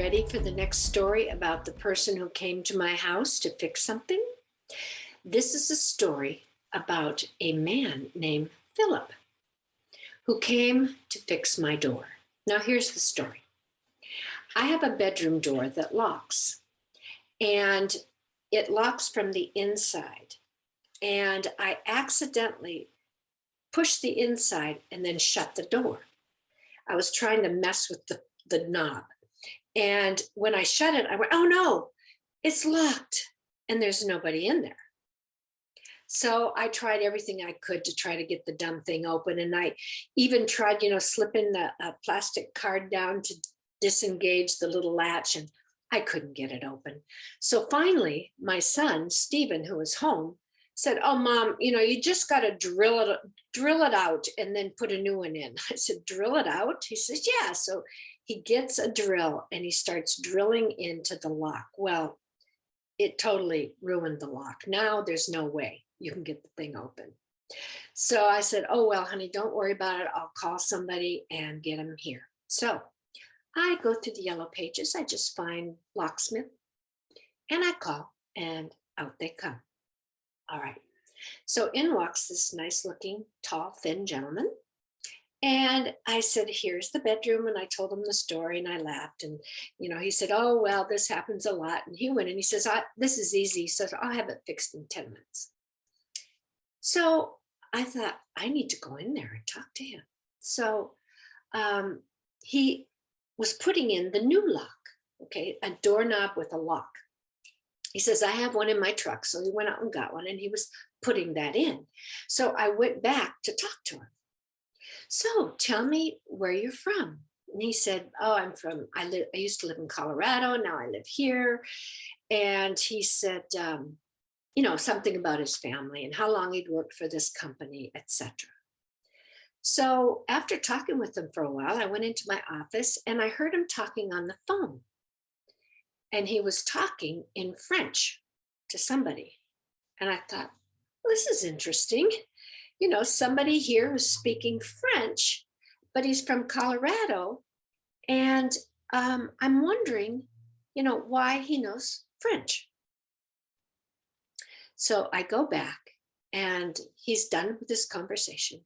ready for the next story about the person who came to my house to fix something? This is a story about a man named Philip who came to fix my door. Now, here's the story. I have a bedroom door that locks, and it locks from the inside. And I accidentally pushed the inside and then shut the door. I was trying to mess with the knob. And when I shut it, I went, oh no, it's locked and there's nobody in there. So I tried everything I could to try to get the dumb thing open. And I even tried, slipping the plastic card down to disengage the little latch, and I couldn't get it open. So finally, my son, Stephen, who was home, said, oh, Mom, you just got to drill it out and then put a new one in. I said, drill it out? He says, yeah. So he gets a drill and he starts drilling into the lock. Well, it totally ruined the lock. Now there's no way you can get the thing open. So I said, oh, well, honey, don't worry about it. I'll call somebody and get him here. So I go through the yellow pages. I just find locksmith and I call and out they come. All right. So in walks this nice looking, tall, thin gentleman. And I said, here's the bedroom. And I told him the story and I laughed. And, he said, oh, well, this happens a lot. And he went and he says, this is easy. He says, I'll have it fixed in 10 minutes. So I thought, I need to go in there and talk to him. So he was putting in the new lock, okay, a doorknob with a lock. He says, I have one in my truck. So he went out and got one and he was putting that in. So I went back to talk to him. So tell me where you're from. And he said, oh, I used to live in Colorado. Now I live here. And he said, something about his family and how long he'd worked for this company, etc. So after talking with him for a while, I went into my office and I heard him talking on the phone. And he was talking in French to somebody. And I thought, well, this is interesting. Somebody here who's speaking French, but he's from Colorado. And I'm wondering, why he knows French. So I go back and he's done with this conversation.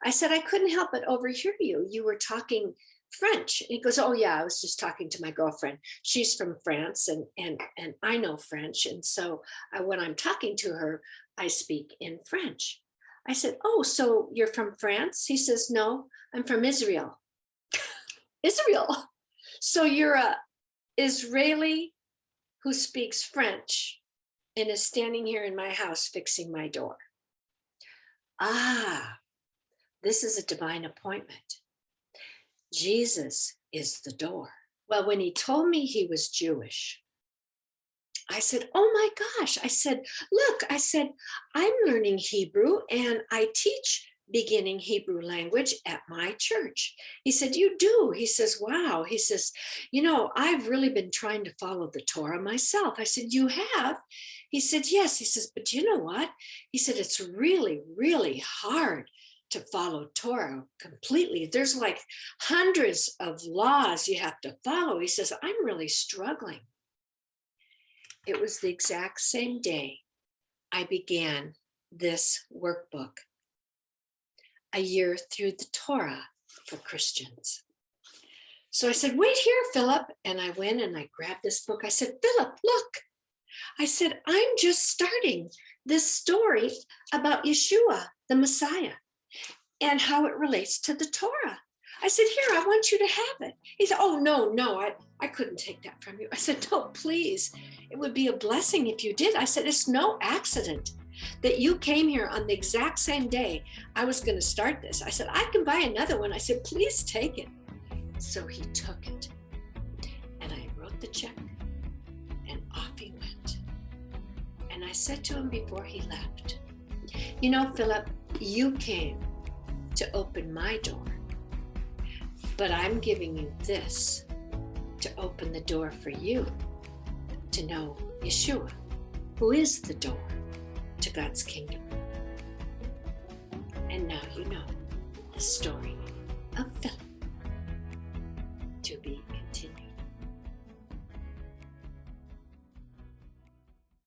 I said, I couldn't help but overhear you. You were talking French. And he goes, oh yeah, I was just talking to my girlfriend. She's from France and I know French. And so when I'm talking to her, I speak in French. I said, oh, so you're from France? He says, no, I'm from Israel. Israel. So you're a Israeli who speaks French and is standing here in my house fixing my door. Ah, this is a divine appointment. Jesus is the door. Well, when he told me he was Jewish, I said, oh my gosh. I said, look, I'm learning Hebrew and I teach beginning Hebrew language at my church. He said, you do? He says, wow. He says, I've really been trying to follow the Torah myself. I said, you have? He said, yes. He says, but you know what? He said, it's really, really hard to follow Torah completely. There's like hundreds of laws you have to follow. He says, I'm really struggling. It was the exact same day I began this workbook, A Year Through the Torah for Christians. So I said, wait here, Philip. And I went and I grabbed this book. I said, Philip, look. I said, I'm just starting this story about Yeshua, the Messiah, and how it relates to the Torah. I said, here, I want you to have it. He said, oh, no, I couldn't take that from you. I said, no, please. It would be a blessing if you did. I said, it's no accident that you came here on the exact same day I was going to start this. I said, I can buy another one. I said, please take it. So he took it and I wrote the check and off he went. And I said to him before he left, Philip, you came to open my door, but I'm giving you this to open the door for you to know Yeshua, who is the door to God's kingdom. And now you know the story.